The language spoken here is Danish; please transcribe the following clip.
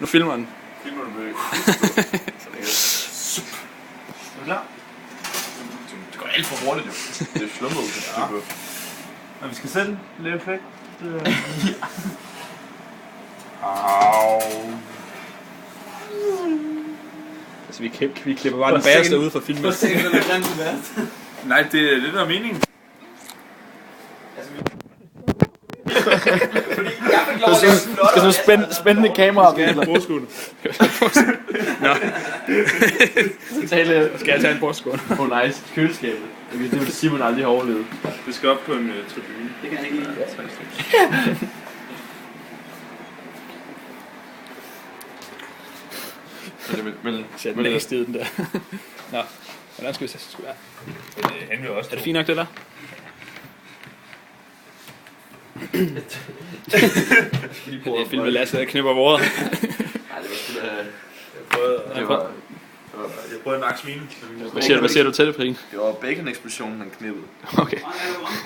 Nu filmer den. Filmer du med? Er du klar? Det går alt for hurtigt, jo. Det er slummet ud. Ja. Og vi skal selv lave effekt. Au. Altså, vi klipper bare den bagerste ud fra filmen. Prøv at se, hvad det grænse værst. Nej, det er det, der er meningen. Fordi jeg fik lov at lave flot. Skal sådan spændende kamera. Skal jeg have en bordskål? Nå. Skal jeg tage en bordskål? Nice. Køleskabet. Det vil Simon aldrig have overlevet. Det skal op på en tribune. Det kan jeg ikke lide. Så den er sted, den der. Nå, hvordan skal vi så sgu være? Han vil også. Er det fint nok, det der? Jeg filmer Lasse, der knipper vores. Nej, det var sgu da... Jeg prøvede en aksmine. Hvad siger du til det, Prien? Det var bacon-eksplosionen, han knippede. Okay.